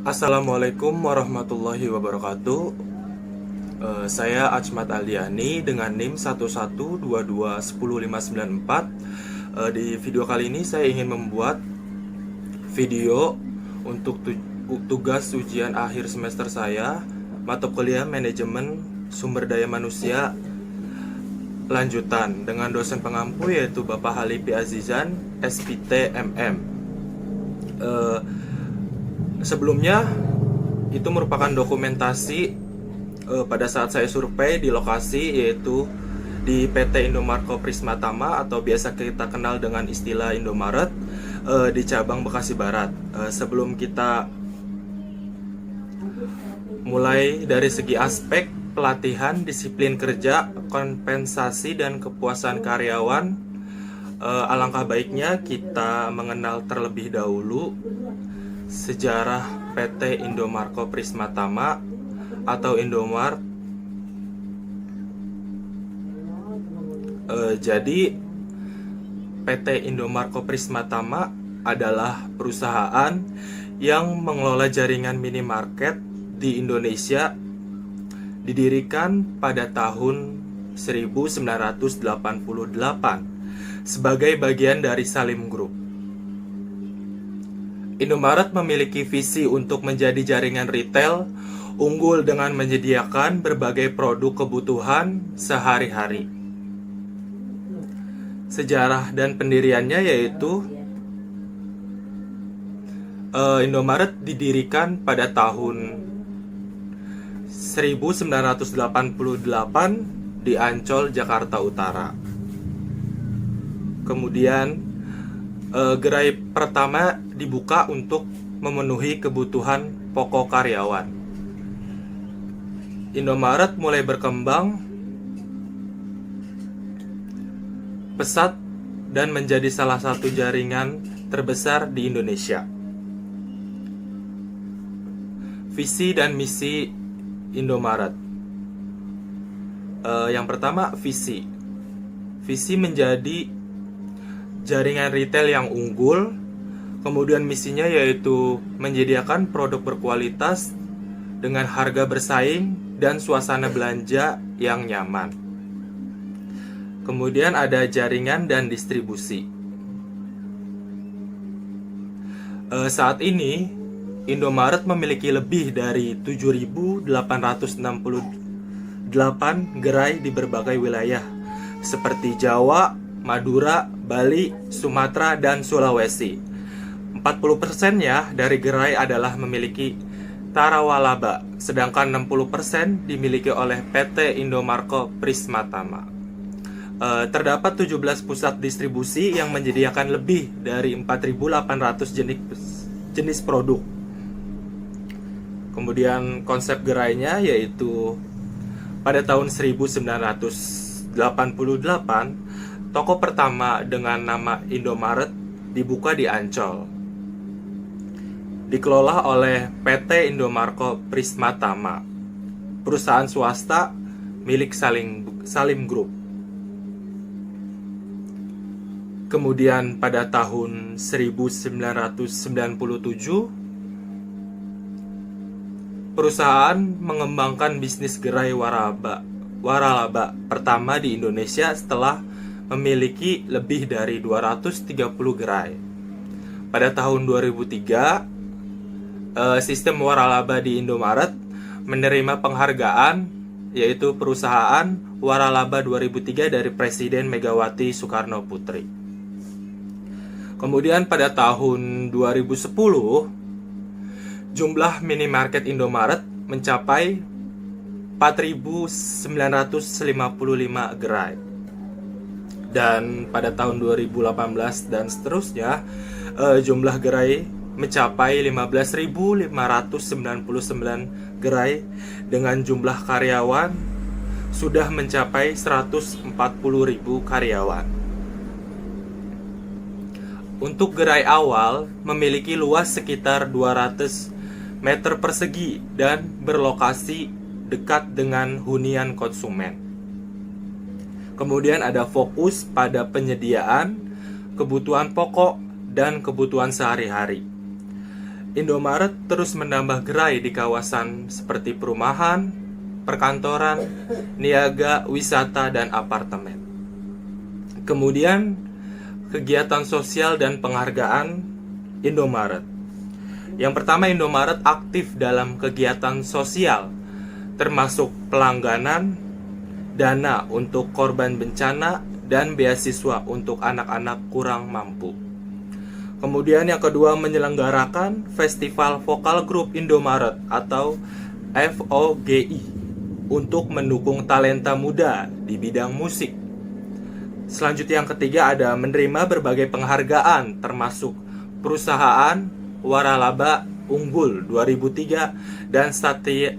Assalamualaikum warahmatullahi wabarakatuh. Saya Achmat Aldiani dengan NIM 112210594. Di video kali ini saya ingin membuat video untuk tugas ujian akhir semester saya, mata kuliah manajemen sumber daya manusia lanjutan dengan dosen pengampu yaitu Bapak Halipi Azizan, SPT MM. Sebelumnya itu merupakan dokumentasi pada saat saya survei di lokasi, yaitu di PT Indomarko Prismatama atau biasa kita kenal dengan istilah Indomaret, di cabang Bekasi Barat. Sebelum kita mulai dari segi aspek pelatihan, disiplin kerja, kompensasi, dan kepuasan karyawan, alangkah baiknya kita mengenal terlebih dahulu sejarah PT Indomarko Prismatama atau Indomart. Jadi PT Indomarko Prismatama adalah perusahaan yang mengelola jaringan minimarket di Indonesia, didirikan pada tahun 1988 sebagai bagian dari Salim Group. Indomaret memiliki visi untuk menjadi jaringan retail unggul dengan menyediakan berbagai produk kebutuhan sehari-hari. Sejarah dan pendiriannya yaitu Indomaret didirikan pada tahun 1988 di Ancol, Jakarta Utara. Kemudian gerai pertama dibuka untuk memenuhi kebutuhan pokok karyawan. Indomaret mulai berkembang pesat dan menjadi salah satu jaringan terbesar di Indonesia. Visi dan misi Indomaret. Yang pertama, visi. Visi menjadi jaringan retail yang unggul. Kemudian misinya yaitu menyediakan produk berkualitas dengan harga bersaing dan suasana belanja yang nyaman. Kemudian ada jaringan dan distribusi. Saat ini Indomaret memiliki lebih dari 7.868 gerai di berbagai wilayah seperti Jawa, Madura, Bali, Sumatera, dan Sulawesi. 40%-nya dari gerai adalah memiliki tarawalaba, sedangkan 60% dimiliki oleh PT Indomarko Prismatama. Terdapat 17 pusat distribusi yang menyediakan lebih dari 4.800 jenis produk. Kemudian konsep gerainya yaitu pada tahun 1988 toko pertama dengan nama Indomaret dibuka di Ancol. Dikelola oleh PT Indomarko Prismatama, perusahaan swasta milik Salim Group. Kemudian pada tahun 1997 perusahaan mengembangkan bisnis gerai waralaba pertama di Indonesia setelah memiliki lebih dari 230 gerai. Pada tahun 2003, sistem waralaba di Indomaret menerima penghargaan yaitu perusahaan waralaba 2003 dari Presiden Megawati Soekarno Putri. Kemudian pada tahun 2010 jumlah minimarket Indomaret mencapai 4.955 gerai. Dan pada tahun 2018 dan seterusnya, jumlah gerai mencapai 15.599 gerai dengan jumlah karyawan sudah mencapai 140.000 karyawan. Untuk gerai awal memiliki luas sekitar 200 meter persegi dan berlokasi dekat dengan hunian konsumen. Kemudian ada fokus pada penyediaan kebutuhan pokok dan kebutuhan sehari-hari. Indomaret terus menambah gerai di kawasan seperti perumahan, perkantoran, niaga, wisata, dan apartemen. Kemudian, kegiatan sosial dan penghargaan Indomaret. Yang pertama, Indomaret aktif dalam kegiatan sosial, termasuk pelangganan, dana untuk korban bencana, dan beasiswa untuk anak-anak kurang mampu. Kemudian yang kedua, menyelenggarakan Festival Vokal Grup Indomaret atau FOGI untuk mendukung talenta muda di bidang musik. Selanjutnya yang ketiga ada menerima berbagai penghargaan termasuk perusahaan Waralaba Unggul 2003 dan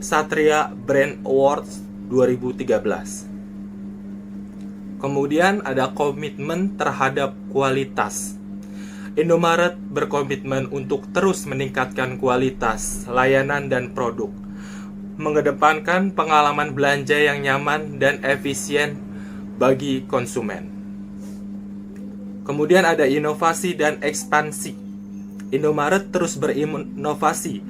Satria Brand Awards 2013. Kemudian ada komitmen terhadap kualitas. Indomaret berkomitmen untuk terus meningkatkan kualitas layanan dan produk, mengedepankan pengalaman belanja yang nyaman dan efisien bagi konsumen. Kemudian ada inovasi dan ekspansi. Indomaret terus berinovasi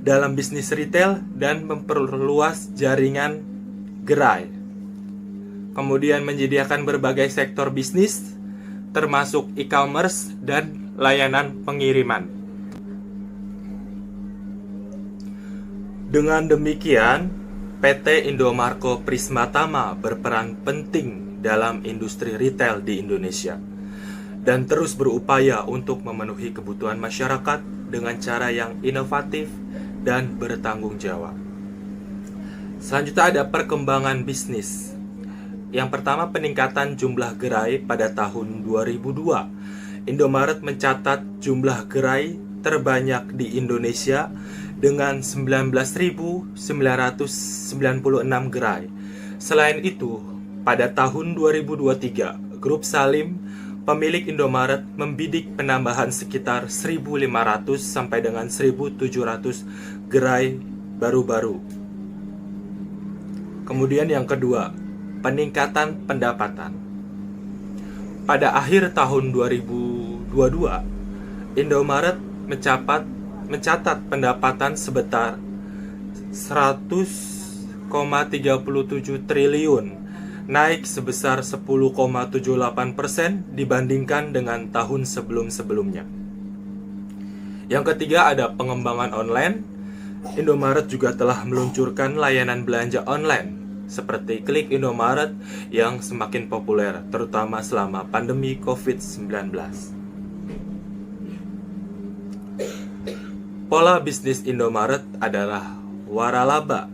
dalam bisnis retail dan memperluas jaringan gerai. Kemudian menyediakan berbagai sektor bisnis, termasuk e-commerce dan layanan pengiriman. Dengan demikian, PT Indomarko Prismatama berperan penting dalam industri retail di Indonesia dan terus berupaya untuk memenuhi kebutuhan masyarakat dengan cara yang inovatif dan bertanggung jawab. Selanjutnya ada perkembangan bisnis. Yang pertama, peningkatan jumlah gerai pada tahun 2002. Indomaret mencatat jumlah gerai terbanyak di Indonesia dengan 19.996 gerai. Selain itu, pada tahun 2023, Grup Salim, pemilik Indomaret, membidik penambahan sekitar 1.500 sampai dengan 1.700 gerai baru-baru. Kemudian yang kedua, peningkatan pendapatan. Pada akhir tahun 2022, Indomaret mencatat pendapatan sebesar 100,37 triliun, naik sebesar 10,78% dibandingkan dengan tahun sebelum-sebelumnya. Yang ketiga ada pengembangan online. Indomaret juga telah meluncurkan layanan belanja online seperti Klik Indomaret yang semakin populer, terutama selama pandemi COVID-19. Pola bisnis Indomaret adalah waralaba.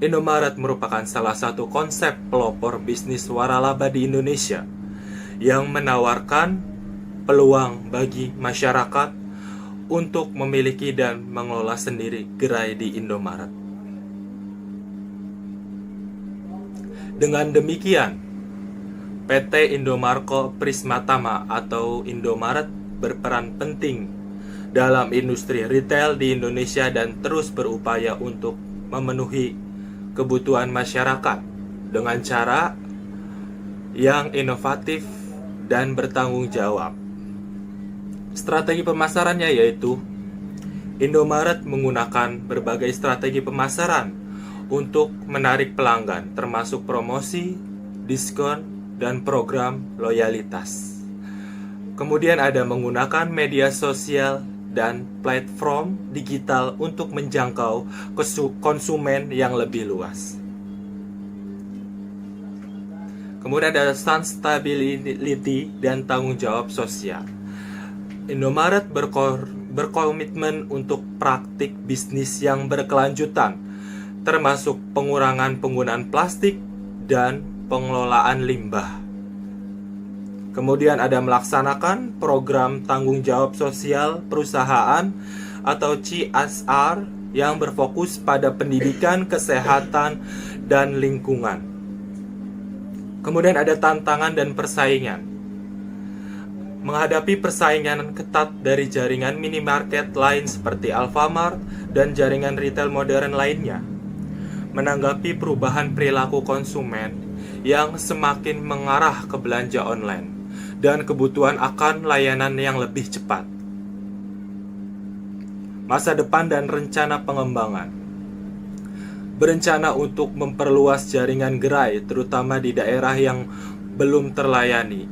Indomaret merupakan salah satu konsep pelopor bisnis waralaba di Indonesia yang menawarkan peluang bagi masyarakat untuk memiliki dan mengelola sendiri gerai di Indomaret. Dengan demikian, PT Indomarko Prismatama atau Indomaret berperan penting dalam industri retail di Indonesia dan terus berupaya untuk memenuhi kebutuhan masyarakat dengan cara yang inovatif dan bertanggung jawab. Strategi pemasarannya yaitu Indomaret menggunakan berbagai strategi pemasaran untuk menarik pelanggan, termasuk promosi, diskon, dan program loyalitas. Kemudian ada menggunakan media sosial dan platform digital untuk menjangkau konsumen yang lebih luas. Kemudian ada sustainability dan tanggung jawab sosial. Indomaret berkomitmen untuk praktik bisnis yang berkelanjutan, termasuk pengurangan penggunaan plastik dan pengelolaan limbah. Kemudian ada melaksanakan program tanggung jawab sosial perusahaan atau CSR yang berfokus pada pendidikan, kesehatan, dan lingkungan. Kemudian ada tantangan dan persaingan. Menghadapi persaingan ketat dari jaringan minimarket lain seperti Alfamart dan jaringan retail modern lainnya. Menanggapi perubahan perilaku konsumen yang semakin mengarah ke belanja online dan kebutuhan akan layanan yang lebih cepat. masa depan dan rencana pengembangan. Berencana untuk memperluas jaringan gerai, terutama di daerah yang belum terlayani,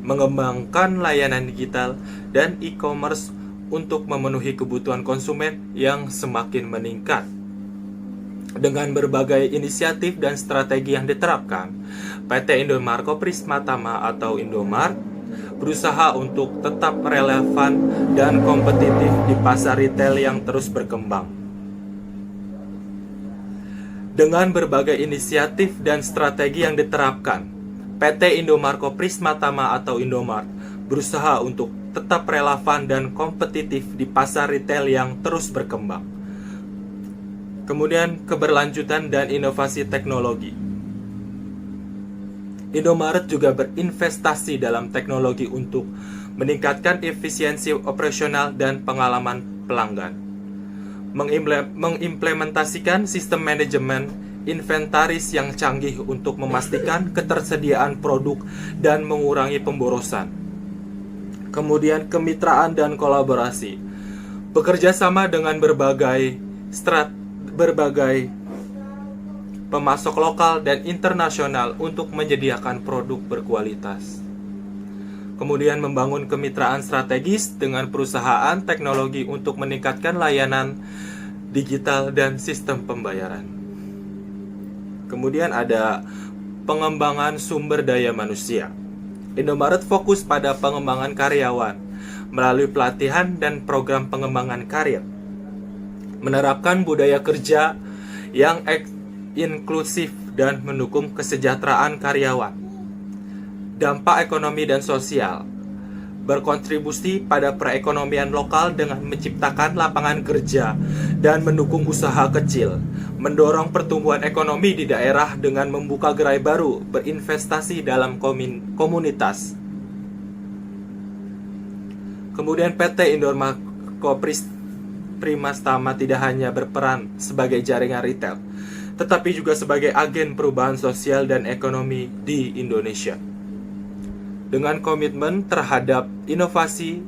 mengembangkan layanan digital dan e-commerce untuk memenuhi kebutuhan konsumen yang semakin meningkat. Dengan berbagai inisiatif dan strategi yang diterapkan, PT Indomarko Prisma Tama atau Indomart berusaha untuk tetap relevan dan kompetitif di pasar retail yang terus berkembang. Dengan berbagai inisiatif dan strategi yang diterapkan, PT Indomarko Prisma Tama atau Indomart berusaha untuk tetap relevan dan kompetitif di pasar retail yang terus berkembang. Kemudian keberlanjutan dan inovasi teknologi. Indomaret juga berinvestasi dalam teknologi untuk meningkatkan efisiensi operasional dan pengalaman pelanggan. Mengimplementasikan sistem manajemen inventaris yang canggih untuk memastikan ketersediaan produk dan mengurangi pemborosan. Kemudian kemitraan dan kolaborasi. Bekerja sama dengan berbagai pemasok lokal dan internasional untuk menyediakan produk berkualitas. Kemudian membangun kemitraan strategis dengan perusahaan teknologi untuk meningkatkan layanan digital dan sistem pembayaran. Kemudian ada pengembangan sumber daya manusia. Indomaret fokus pada pengembangan karyawan melalui pelatihan dan program pengembangan karir. Menerapkan budaya kerja yang inklusif dan mendukung kesejahteraan karyawan. Dampak ekonomi dan sosial. Berkontribusi pada perekonomian lokal dengan menciptakan lapangan kerja dan mendukung usaha kecil. Mendorong pertumbuhan ekonomi di daerah dengan membuka gerai baru, berinvestasi dalam komunitas. Kemudian PT Indomarko Prisma Tama tidak hanya berperan sebagai jaringan retail, tetapi juga sebagai agen perubahan sosial dan ekonomi di Indonesia. Dengan komitmen terhadap inovasi,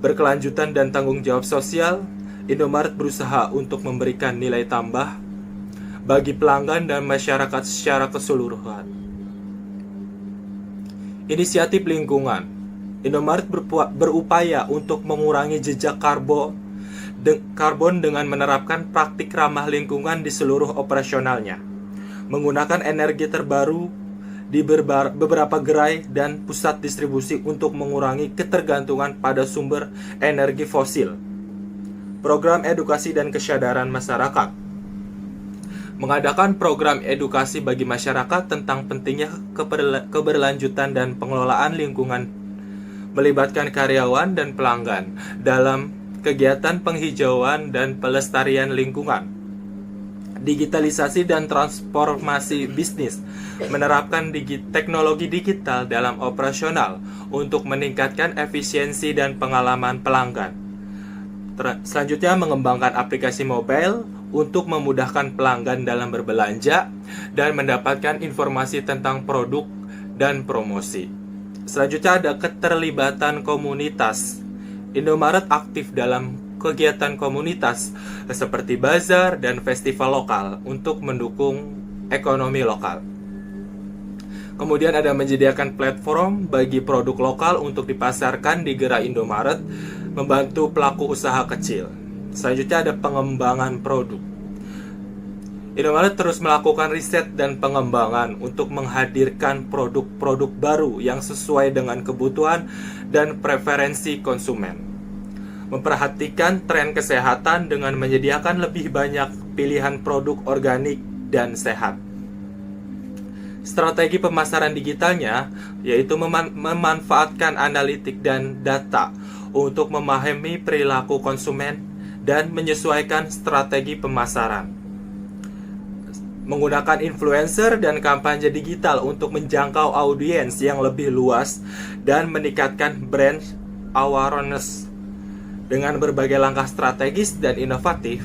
berkelanjutan dan tanggung jawab sosial, Indomaret berusaha untuk memberikan nilai tambah bagi pelanggan dan masyarakat secara keseluruhan. Inisiatif lingkungan. Indomaret berupaya untuk mengurangi jejak karbon dengan menerapkan praktik ramah lingkungan di seluruh operasionalnya, menggunakan energi terbaru di beberapa gerai dan pusat distribusi untuk mengurangi ketergantungan pada sumber energi fosil. Program edukasi dan kesadaran masyarakat. Mengadakan program edukasi bagi masyarakat tentang pentingnya keberlanjutan dan pengelolaan lingkungan, melibatkan karyawan dan pelanggan dalam kegiatan penghijauan dan pelestarian lingkungan. Digitalisasi dan transformasi bisnis, menerapkan teknologi digital dalam operasional untuk meningkatkan efisiensi dan pengalaman pelanggan. Selanjutnya, mengembangkan aplikasi mobile untuk memudahkan pelanggan dalam berbelanja dan mendapatkan informasi tentang produk dan promosi. Selanjutnya ada keterlibatan komunitas. Indomaret aktif dalam kegiatan komunitas seperti bazar dan festival lokal untuk mendukung ekonomi lokal. Kemudian ada menyediakan platform bagi produk lokal untuk dipasarkan di gerai Indomaret, membantu pelaku usaha kecil. Selanjutnya ada pengembangan produk. Indomaret terus melakukan riset dan pengembangan untuk menghadirkan produk-produk baru yang sesuai dengan kebutuhan dan preferensi konsumen. Memperhatikan tren kesehatan dengan menyediakan lebih banyak pilihan produk organik dan sehat. Strategi pemasaran digitalnya yaitu memanfaatkan analitik dan data untuk memahami perilaku konsumen dan menyesuaikan strategi pemasaran. Menggunakan influencer dan kampanye digital untuk menjangkau audiens yang lebih luas dan meningkatkan brand awareness. Dengan berbagai langkah strategis dan inovatif,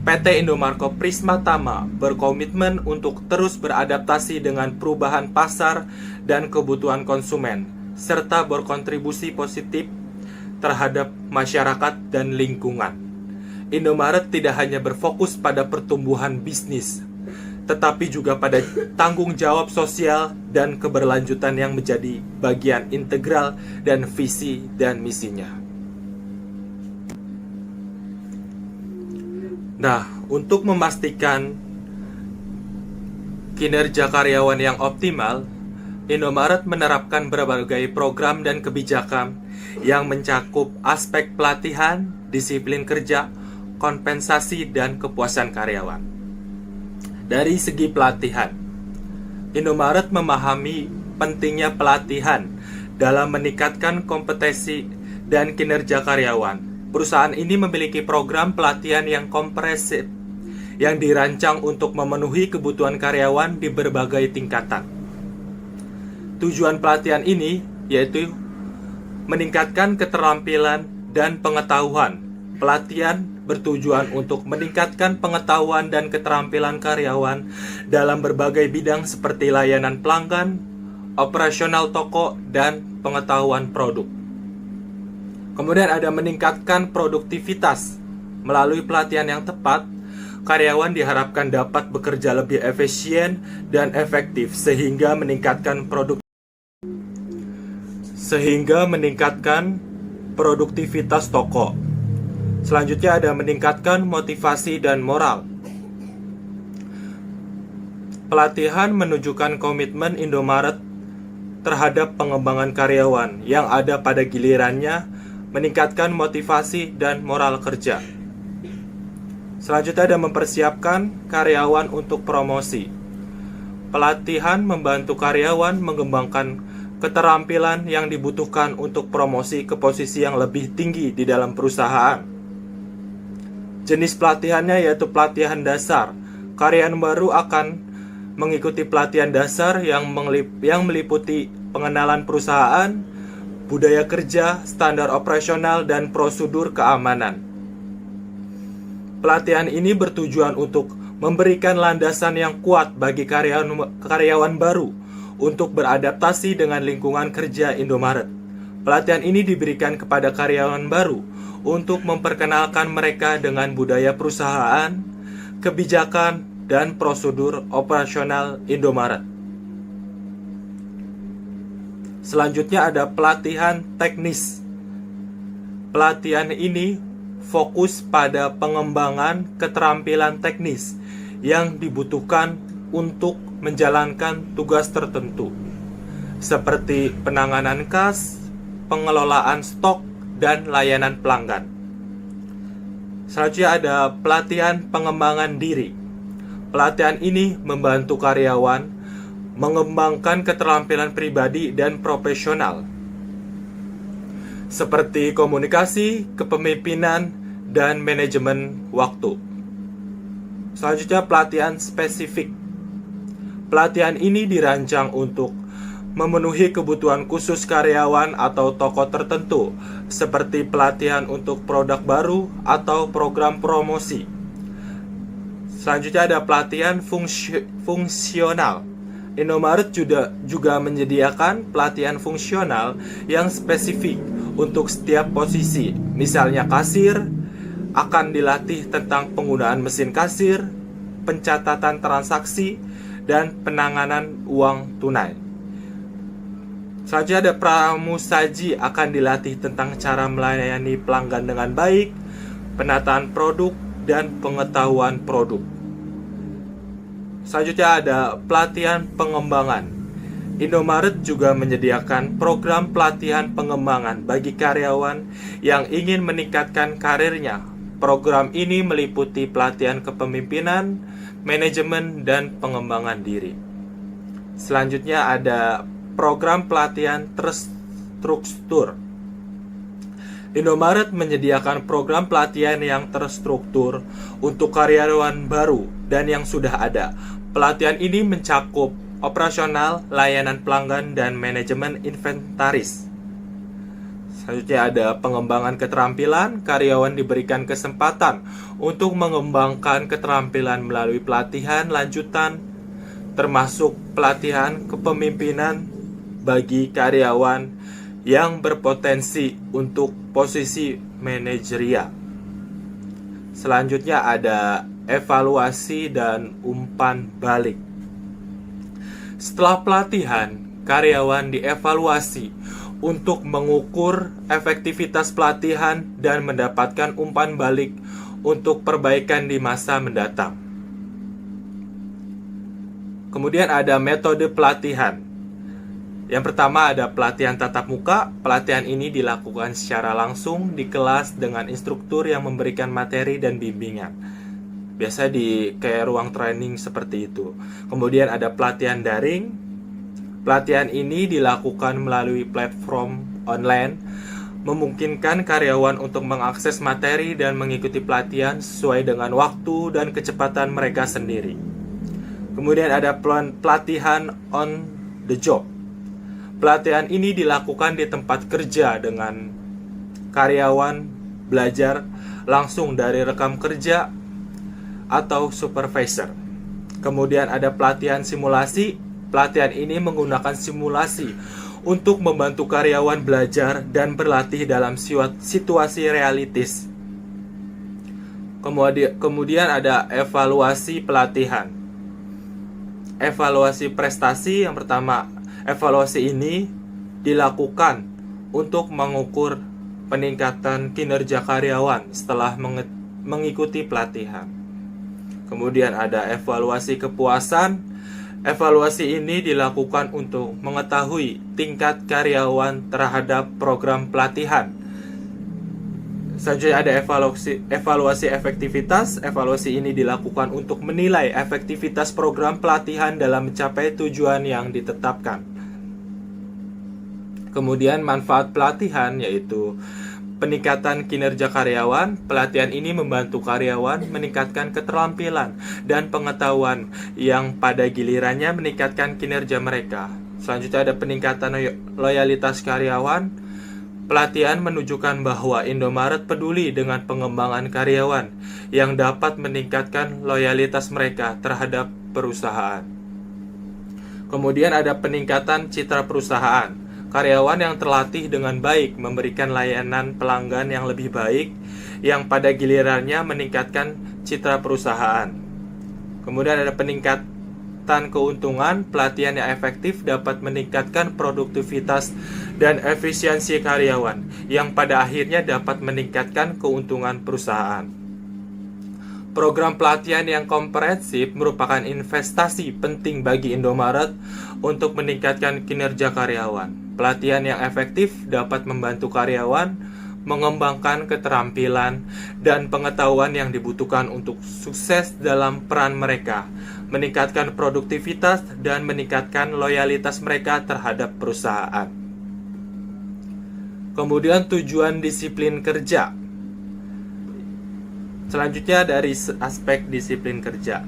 PT Indomarko Prisma Tama berkomitmen untuk terus beradaptasi dengan perubahan pasar dan kebutuhan konsumen, serta berkontribusi positif terhadap masyarakat dan lingkungan. Indomaret tidak hanya berfokus pada pertumbuhan bisnis, tetapi juga pada tanggung jawab sosial dan keberlanjutan yang menjadi bagian integral dan visi dan misinya. Nah, untuk memastikan kinerja karyawan yang optimal, Indomaret menerapkan berbagai program dan kebijakan yang mencakup aspek pelatihan, disiplin kerja, kompensasi, dan kepuasan karyawan. Dari segi pelatihan, Indomaret memahami pentingnya pelatihan dalam meningkatkan kompetensi dan kinerja karyawan. Perusahaan ini memiliki program pelatihan yang komprehensif yang dirancang untuk memenuhi kebutuhan karyawan di berbagai tingkatan. Tujuan pelatihan ini yaitu meningkatkan keterampilan dan pengetahuan. Pelatihan bertujuan untuk meningkatkan pengetahuan dan keterampilan karyawan dalam berbagai bidang seperti layanan pelanggan, operasional toko, dan pengetahuan produk. Kemudian ada meningkatkan produktivitas. Melalui pelatihan yang tepat, karyawan diharapkan dapat bekerja lebih efisien dan efektif sehingga meningkatkan produktivitas toko. Selanjutnya ada meningkatkan motivasi dan moral. Pelatihan menunjukkan komitmen Indomaret terhadap pengembangan karyawan yang ada pada gilirannya meningkatkan motivasi dan moral kerja. Selanjutnya ada mempersiapkan karyawan untuk promosi. Pelatihan membantu karyawan mengembangkan keterampilan yang dibutuhkan untuk promosi ke posisi yang lebih tinggi di dalam perusahaan. Jenis pelatihannya yaitu pelatihan dasar. Karyawan baru akan mengikuti pelatihan dasar yang meliputi pengenalan perusahaan, budaya kerja, standar operasional, dan prosedur keamanan. Pelatihan ini bertujuan untuk memberikan landasan yang kuat bagi karyawan baru untuk beradaptasi dengan lingkungan kerja Indomaret. Pelatihan ini diberikan kepada karyawan baru untuk memperkenalkan mereka dengan budaya perusahaan, kebijakan, dan prosedur operasional Indomaret. Selanjutnya ada pelatihan teknis. Pelatihan ini fokus pada pengembangan keterampilan teknis yang dibutuhkan untuk menjalankan tugas tertentu, seperti penanganan kas, pengelolaan stok, dan layanan pelanggan. Selanjutnya ada pelatihan pengembangan diri. Pelatihan ini membantu karyawan mengembangkan keterampilan pribadi dan profesional, seperti komunikasi, kepemimpinan, dan manajemen waktu. Selanjutnya pelatihan spesifik. Pelatihan ini dirancang untuk memenuhi kebutuhan khusus karyawan atau toko tertentu, seperti pelatihan untuk produk baru atau program promosi. Selanjutnya ada pelatihan fungsional. Indomaret juga menyediakan pelatihan fungsional yang spesifik untuk setiap posisi. Misalnya kasir akan dilatih tentang penggunaan mesin kasir, pencatatan transaksi, dan penanganan uang tunai. Selanjutnya ada pramusaji akan dilatih tentang cara melayani pelanggan dengan baik, penataan produk, dan pengetahuan produk. Selanjutnya ada pelatihan pengembangan. Indomaret juga menyediakan program pelatihan pengembangan bagi karyawan yang ingin meningkatkan karirnya. Program ini meliputi pelatihan kepemimpinan, manajemen, dan pengembangan diri. Selanjutnya ada program pelatihan terstruktur. Indomaret menyediakan program pelatihan yang terstruktur untuk karyawan baru dan yang sudah ada. Pelatihan ini mencakup operasional, layanan pelanggan, dan manajemen inventaris. Selanjutnya ada pengembangan keterampilan. Karyawan diberikan kesempatan untuk mengembangkan keterampilan melalui pelatihan lanjutan, termasuk pelatihan kepemimpinan bagi karyawan yang berpotensi untuk posisi manajerial. Selanjutnya ada evaluasi dan umpan balik. Setelah pelatihan, karyawan dievaluasi untuk mengukur efektivitas pelatihan dan mendapatkan umpan balik untuk perbaikan di masa mendatang. Kemudian ada metode pelatihan. Yang pertama ada pelatihan tatap muka. Pelatihan ini dilakukan secara langsung di kelas dengan instruktur yang memberikan materi dan bimbingan. Biasa di kayak ruang training seperti itu. Kemudian ada pelatihan daring. Pelatihan ini dilakukan melalui platform online, memungkinkan karyawan untuk mengakses materi dan mengikuti pelatihan sesuai dengan waktu dan kecepatan mereka sendiri. Kemudian ada pelatihan on the job. Pelatihan ini dilakukan di tempat kerja dengan karyawan belajar langsung dari rekam kerja atau supervisor. Kemudian ada pelatihan simulasi. Pelatihan ini menggunakan simulasi untuk membantu karyawan belajar dan berlatih dalam situasi realistis. Kemudian ada evaluasi pelatihan. Evaluasi prestasi. Yang pertama, evaluasi ini dilakukan untuk mengukur peningkatan kinerja karyawan setelah mengikuti pelatihan. Kemudian ada evaluasi kepuasan. Evaluasi ini dilakukan untuk mengetahui tingkat karyawan terhadap program pelatihan. Selanjutnya ada evaluasi efektivitas. Evaluasi ini dilakukan untuk menilai efektivitas program pelatihan dalam mencapai tujuan yang ditetapkan. Kemudian manfaat pelatihan yaitu peningkatan kinerja karyawan. Pelatihan ini membantu karyawan meningkatkan keterampilan dan pengetahuan yang pada gilirannya meningkatkan kinerja mereka. Selanjutnya ada peningkatan loyalitas karyawan. Pelatihan menunjukkan bahwa Indomaret peduli dengan pengembangan karyawan yang dapat meningkatkan loyalitas mereka terhadap perusahaan. Kemudian ada peningkatan citra perusahaan. Karyawan yang terlatih dengan baik memberikan layanan pelanggan yang lebih baik, yang pada gilirannya meningkatkan citra perusahaan. Kemudian ada peningkatan keuntungan. Pelatihan yang efektif dapat meningkatkan produktivitas dan efisiensi karyawan, yang pada akhirnya dapat meningkatkan keuntungan perusahaan. Program pelatihan yang komprehensif merupakan investasi penting bagi Indomaret untuk meningkatkan kinerja karyawan. Pelatihan yang efektif dapat membantu karyawan mengembangkan keterampilan dan pengetahuan yang dibutuhkan untuk sukses dalam peran mereka, meningkatkan produktivitas dan meningkatkan loyalitas mereka terhadap perusahaan. Kemudian tujuan disiplin kerja. Selanjutnya dari aspek disiplin kerja.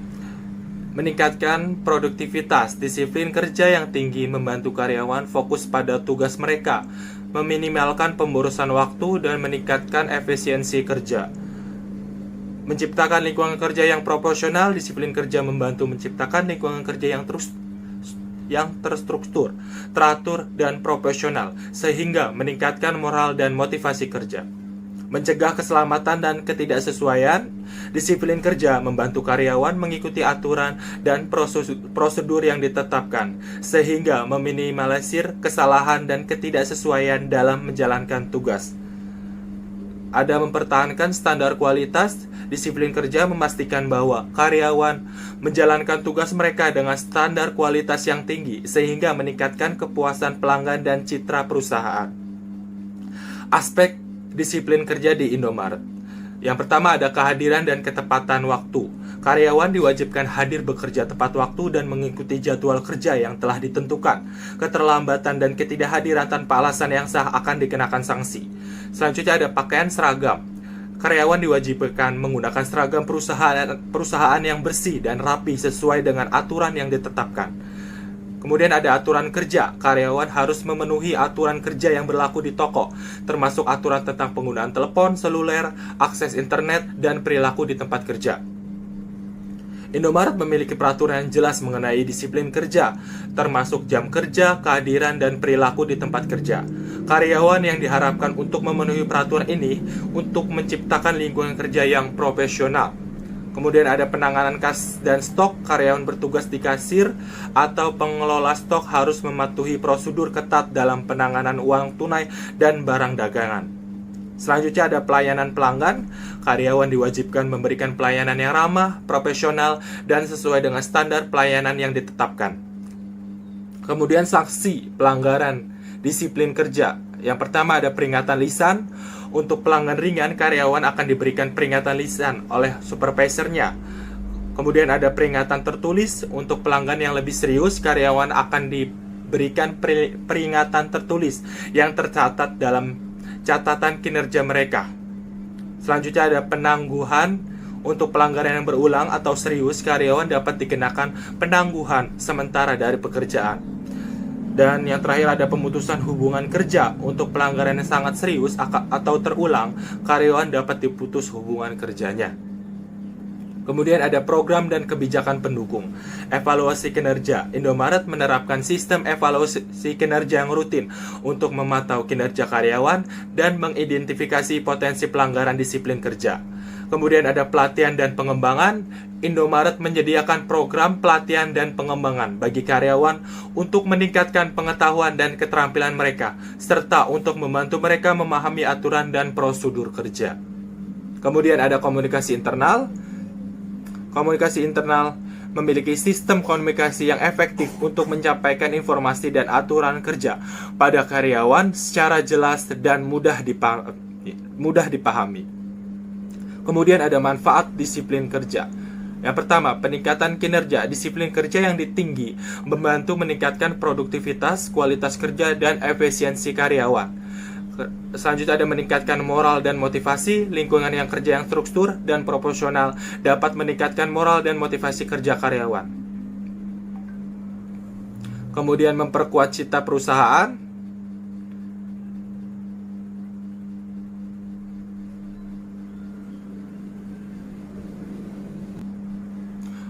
Meningkatkan produktivitas. Disiplin kerja yang tinggi membantu karyawan fokus pada tugas mereka, meminimalkan pemborosan waktu dan meningkatkan efisiensi kerja. Menciptakan lingkungan kerja yang proporsional. Disiplin kerja membantu menciptakan lingkungan kerja yang terstruktur, teratur, dan profesional, sehingga meningkatkan moral dan motivasi kerja. Mencegah keselamatan dan ketidaksesuaian. Disiplin kerja membantu karyawan mengikuti aturan dan prosedur yang ditetapkan, sehingga meminimalisir kesalahan dan ketidaksesuaian dalam menjalankan tugas. Ada mempertahankan standar kualitas. Disiplin kerja memastikan bahwa karyawan menjalankan tugas mereka dengan standar kualitas yang tinggi, sehingga meningkatkan kepuasan pelanggan dan citra perusahaan. Aspek disiplin kerja di Indomaret. Yang pertama ada kehadiran dan ketepatan waktu. Karyawan diwajibkan hadir bekerja tepat waktu dan mengikuti jadwal kerja yang telah ditentukan. Keterlambatan dan ketidakhadiran tanpa alasan yang sah akan dikenakan sanksi. Selanjutnya ada pakaian seragam. Karyawan diwajibkan menggunakan seragam perusahaan yang bersih dan rapi sesuai dengan aturan yang ditetapkan. Kemudian ada aturan kerja. Karyawan harus memenuhi aturan kerja yang berlaku di toko, termasuk aturan tentang penggunaan telepon seluler, akses internet, dan perilaku di tempat kerja. Indomaret memiliki peraturan yang jelas mengenai disiplin kerja, termasuk jam kerja, kehadiran, dan perilaku di tempat kerja. Karyawan yang diharapkan untuk memenuhi peraturan ini untuk menciptakan lingkungan kerja yang profesional. Kemudian ada penanganan kas dan stok. Karyawan bertugas di kasir atau pengelola stok harus mematuhi prosedur ketat dalam penanganan uang tunai dan barang dagangan. Selanjutnya ada pelayanan pelanggan. Karyawan diwajibkan memberikan pelayanan yang ramah, profesional, dan sesuai dengan standar pelayanan yang ditetapkan. Kemudian sanksi pelanggaran disiplin kerja. Yang pertama ada peringatan lisan. Untuk pelanggan ringan, karyawan akan diberikan peringatan lisan oleh supervisornya. Kemudian ada peringatan tertulis. Untuk pelanggan yang lebih serius, karyawan akan diberikan peringatan tertulis yang tercatat dalam catatan kinerja mereka. Selanjutnya ada penangguhan. Untuk pelanggaran yang berulang atau serius, karyawan dapat dikenakan penangguhan sementara dari pekerjaan. Dan yang terakhir ada pemutusan hubungan kerja. Untuk pelanggaran yang sangat serius atau terulang, karyawan dapat diputus hubungan kerjanya. Kemudian ada program dan kebijakan pendukung. Evaluasi kinerja. Indomaret menerapkan sistem evaluasi kinerja yang rutin untuk memantau kinerja karyawan dan mengidentifikasi potensi pelanggaran disiplin kerja. Kemudian ada pelatihan dan pengembangan. Indomaret menyediakan program pelatihan dan pengembangan bagi karyawan untuk meningkatkan pengetahuan dan keterampilan mereka, serta untuk membantu mereka memahami aturan dan prosedur kerja. Kemudian ada komunikasi internal. Komunikasi internal memiliki sistem komunikasi yang efektif untuk menyampaikan informasi dan aturan kerja pada karyawan secara jelas dan mudah dipahami. Kemudian ada manfaat disiplin kerja. Yang pertama, peningkatan kinerja. Disiplin kerja yang tinggi membantu meningkatkan produktivitas, kualitas kerja, dan efisiensi karyawan. Selanjutnya ada meningkatkan moral dan motivasi. Lingkungan yang kerja yang struktur dan proporsional dapat meningkatkan moral dan motivasi kerja karyawan. Kemudian memperkuat citra perusahaan.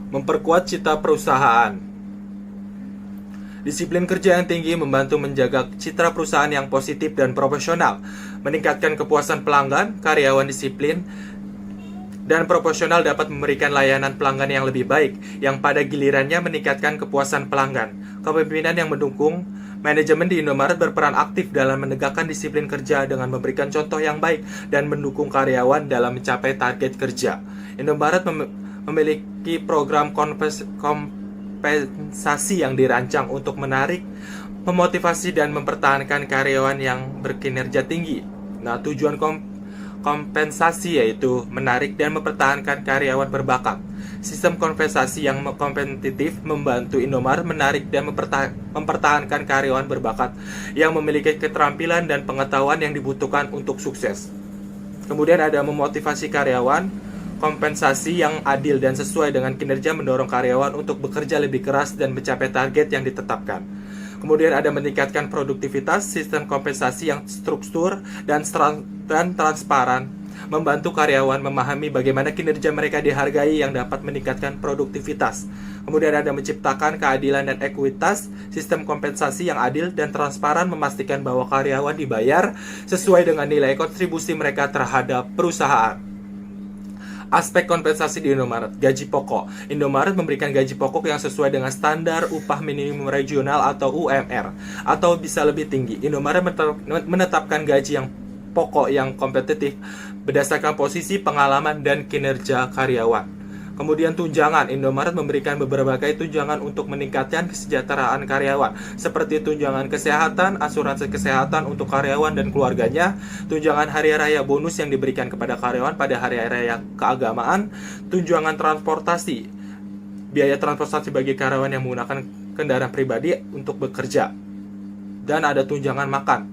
Memperkuat citra perusahaan. Disiplin kerja yang tinggi membantu menjaga citra perusahaan yang positif dan profesional, meningkatkan kepuasan pelanggan. Karyawan disiplin dan profesional dapat memberikan layanan pelanggan yang lebih baik, yang pada gilirannya meningkatkan kepuasan pelanggan. Kepemimpinan yang mendukung. Manajemen di Indomaret berperan aktif dalam menegakkan disiplin kerja dengan memberikan contoh yang baik dan mendukung karyawan dalam mencapai target kerja. Indomaret memiliki program kompensasi yang dirancang untuk menarik, memotivasi, dan mempertahankan karyawan yang berkinerja tinggi. Nah, tujuan kompensasi yaitu menarik dan mempertahankan karyawan berbakat. Sistem kompensasi yang kompetitif membantu Indomaret menarik dan mempertahankan karyawan berbakat yang memiliki keterampilan dan pengetahuan yang dibutuhkan untuk sukses. Kemudian ada memotivasi karyawan. Kompensasi yang adil dan sesuai dengan kinerja mendorong karyawan untuk bekerja lebih keras dan mencapai target yang ditetapkan. Kemudian ada meningkatkan produktivitas. Sistem kompensasi yang struktur dan transparan membantu karyawan memahami bagaimana kinerja mereka dihargai yang dapat meningkatkan produktivitas. Kemudian ada menciptakan keadilan dan ekuitas. Sistem kompensasi yang adil dan transparan memastikan bahwa karyawan dibayar sesuai dengan nilai kontribusi mereka terhadap perusahaan. Aspek kompensasi di Indomaret. Gaji pokok. Indomaret memberikan gaji pokok yang sesuai dengan standar upah minimum regional atau UMR, atau bisa lebih tinggi. Indomaret menetapkan gaji yang pokok yang kompetitif berdasarkan posisi, pengalaman, dan kinerja karyawan. Kemudian tunjangan. Indomaret memberikan berbagai tunjangan untuk meningkatkan kesejahteraan karyawan, seperti tunjangan kesehatan, asuransi kesehatan untuk karyawan dan keluarganya, tunjangan hari raya bonus yang diberikan kepada karyawan pada hari raya keagamaan, tunjangan transportasi, biaya transportasi bagi karyawan yang menggunakan kendaraan pribadi untuk bekerja, dan ada tunjangan makan,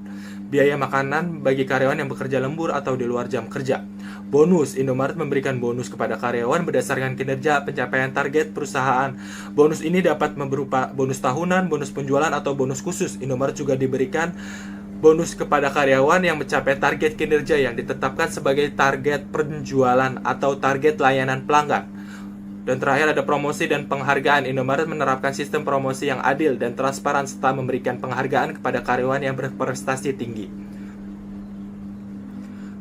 biaya makanan bagi karyawan yang bekerja lembur atau di luar jam kerja. Bonus. Indomaret memberikan bonus kepada karyawan berdasarkan kinerja pencapaian target perusahaan. Bonus ini dapat berupa bonus tahunan, bonus penjualan, atau bonus khusus. Indomaret juga diberikan bonus kepada karyawan yang mencapai target kinerja yang ditetapkan sebagai target penjualan atau target layanan pelanggan. Dan terakhir ada promosi dan penghargaan. Indomaret menerapkan sistem promosi yang adil dan transparan serta memberikan penghargaan kepada karyawan yang berprestasi tinggi.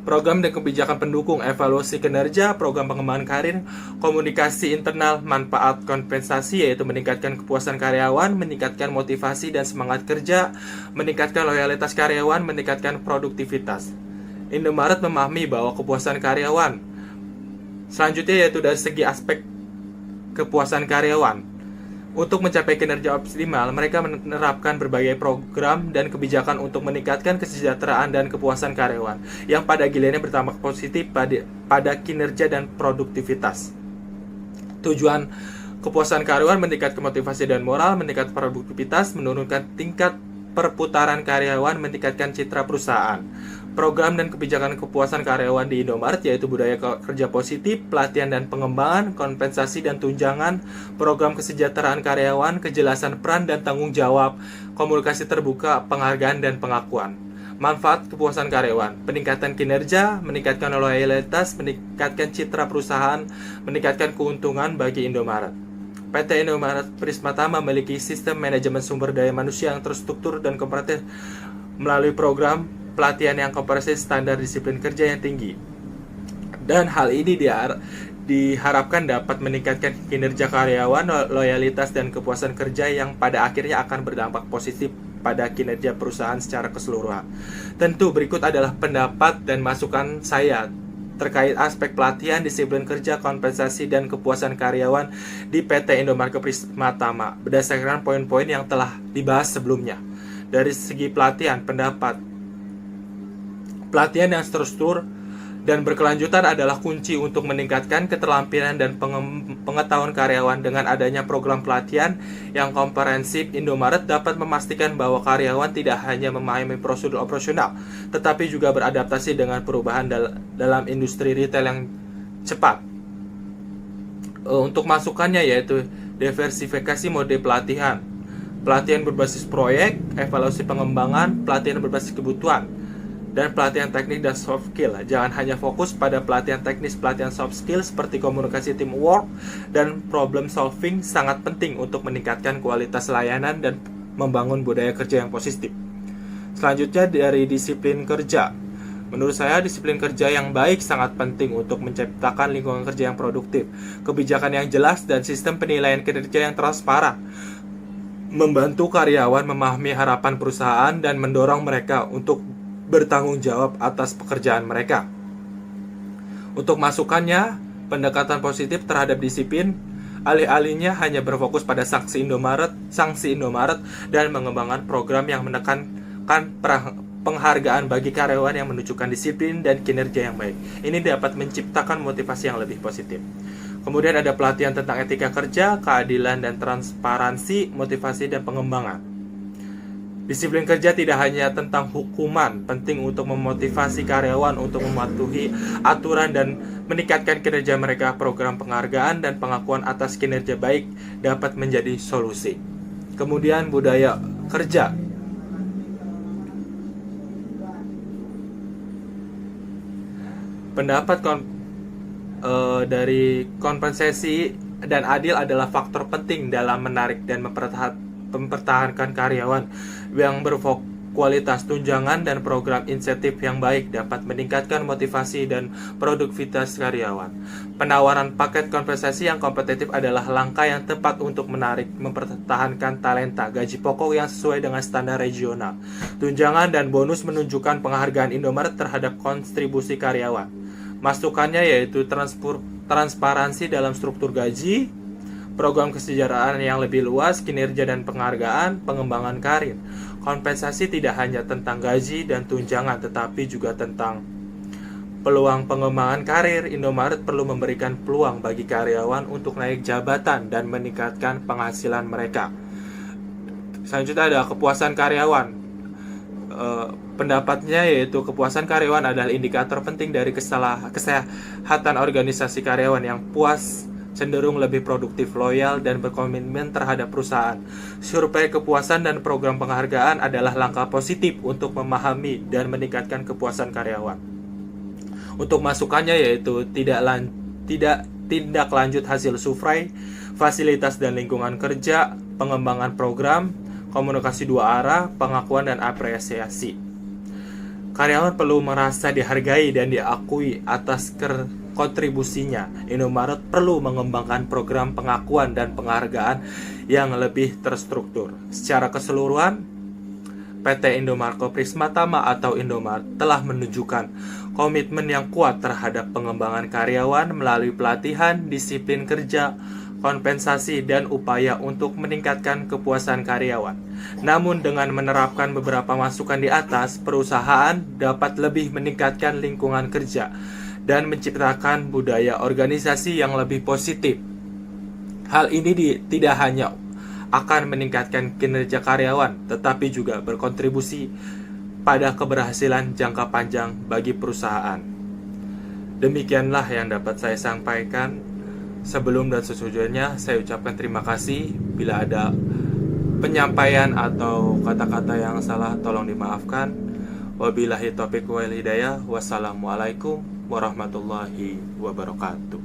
Program dan kebijakan pendukung, evaluasi kinerja, program pengembangan karir, komunikasi internal, manfaat kompensasi yaitu meningkatkan kepuasan karyawan, meningkatkan motivasi dan semangat kerja, meningkatkan loyalitas karyawan, meningkatkan produktivitas. Indomaret memahami bahwa kepuasan karyawan selanjutnya yaitu dari segi aspek kepuasan karyawan. Untuk mencapai kinerja optimal, mereka menerapkan berbagai program dan kebijakan untuk meningkatkan kesejahteraan dan kepuasan karyawan, yang pada gilirannya berdampak positif pada kinerja dan produktivitas. Tujuan kepuasan karyawan meningkatkan motivasi dan moral, meningkatkan produktivitas, menurunkan tingkat perputaran karyawan, meningkatkan citra perusahaan. Program dan kebijakan kepuasan karyawan di Indomaret yaitu budaya kerja positif, pelatihan dan pengembangan, kompensasi dan tunjangan, program kesejahteraan karyawan, kejelasan peran dan tanggung jawab, komunikasi terbuka, penghargaan dan pengakuan. Manfaat kepuasan karyawan, peningkatan kinerja, meningkatkan loyalitas, meningkatkan citra perusahaan, meningkatkan keuntungan bagi Indomaret. PT Indomaret Prisma Tama memiliki sistem manajemen sumber daya manusia yang terstruktur dan kompetitif melalui program pelatihan yang komprehensif, standar disiplin kerja yang tinggi. Dan hal ini diharapkan dapat meningkatkan kinerja karyawan, loyalitas dan kepuasan kerja yang pada akhirnya akan berdampak positif pada kinerja perusahaan secara keseluruhan. Tentu berikut adalah pendapat dan masukan saya terkait aspek pelatihan, disiplin kerja, kompensasi, dan kepuasan karyawan di PT Indomaret Prisma Tama berdasarkan poin-poin yang telah dibahas sebelumnya. Dari segi pelatihan, pelatihan yang terstruktur dan berkelanjutan adalah kunci untuk meningkatkan keterampilan dan pengetahuan karyawan. Dengan adanya program pelatihan yang komprehensif, Indomaret dapat memastikan bahwa karyawan tidak hanya memahami prosedur operasional, tetapi juga beradaptasi dengan perubahan dalam industri retail yang cepat. Untuk masukannya yaitu diversifikasi mode pelatihan, pelatihan berbasis proyek, evaluasi pengembangan, pelatihan berbasis kebutuhan, dan pelatihan teknik dan soft skill. Jangan hanya fokus pada pelatihan teknis, pelatihan soft skill seperti komunikasi teamwork dan problem solving sangat penting untuk meningkatkan kualitas layanan dan membangun budaya kerja yang positif. Selanjutnya dari disiplin kerja. Menurut saya disiplin kerja yang baik sangat penting untuk menciptakan lingkungan kerja yang produktif, kebijakan yang jelas dan sistem penilaian kinerja yang transparan, membantu karyawan memahami harapan perusahaan dan mendorong mereka untuk bertanggung jawab atas pekerjaan mereka. Untuk masukannya, pendekatan positif terhadap disiplin, alih-alihnya hanya berfokus pada sanksi Indomaret, dan mengembangkan program yang menekankan penghargaan bagi karyawan yang menunjukkan disiplin dan kinerja yang baik. Ini dapat menciptakan motivasi yang lebih positif. Kemudian ada pelatihan tentang etika kerja, keadilan dan transparansi, motivasi dan pengembangan. Disiplin kerja tidak hanya tentang hukuman, penting untuk memotivasi karyawan untuk mematuhi aturan dan meningkatkan kinerja mereka. Program penghargaan dan pengakuan atas kinerja baik dapat menjadi solusi. Kemudian budaya kerja. Pendapat dari kompensasi dan adil adalah faktor penting dalam menarik dan mempertahankan karyawan yang berkualitas. Tunjangan dan program insentif yang baik dapat meningkatkan motivasi dan produktivitas karyawan. Penawaran paket kompensasi yang kompetitif adalah langkah yang tepat untuk menarik, mempertahankan talenta. Gaji pokok yang sesuai dengan standar regional. Tunjangan dan bonus menunjukkan penghargaan Indomaret terhadap kontribusi karyawan. Masukannya yaitu transparansi dalam struktur gaji, program kesejahteraan yang lebih luas, kinerja dan penghargaan, pengembangan karir. Kompensasi tidak hanya tentang gaji dan tunjangan, tetapi juga tentang peluang pengembangan karir. Indomaret perlu memberikan peluang bagi karyawan untuk naik jabatan dan meningkatkan penghasilan mereka. Selanjutnya ada kepuasan karyawan. Pendapatnya yaitu kepuasan karyawan adalah indikator penting dari kesehatan organisasi. Karyawan yang puas cenderung lebih produktif, loyal, dan berkomitmen terhadap perusahaan. Survei kepuasan dan program penghargaan adalah langkah positif untuk memahami dan meningkatkan kepuasan karyawan. Untuk masukannya yaitu tidak tindak lanjut hasil survei, fasilitas dan lingkungan kerja, pengembangan program, komunikasi dua arah, pengakuan dan apresiasi. Karyawan perlu merasa dihargai dan diakui atas kontribusinya. Indomaret perlu mengembangkan program pengakuan dan penghargaan yang lebih terstruktur. Secara keseluruhan, PT Indomarko Prismatama atau Indomaret telah menunjukkan komitmen yang kuat terhadap pengembangan karyawan melalui pelatihan, disiplin kerja, kompensasi, dan upaya untuk meningkatkan kepuasan karyawan. Namun dengan menerapkan beberapa masukan di atas, perusahaan dapat lebih meningkatkan lingkungan kerja dan menciptakan budaya organisasi yang lebih positif. Hal ini tidak hanya akan meningkatkan kinerja karyawan, tetapi juga berkontribusi pada keberhasilan jangka panjang bagi perusahaan. Demikianlah yang dapat saya sampaikan. Sebelum dan sesudahnya, saya ucapkan terima kasih. Bila ada penyampaian atau kata-kata yang salah, tolong dimaafkan. Wabillahi taufiq wal hidayah. Wassalamualaikum warahmatullahi wabarakatuh.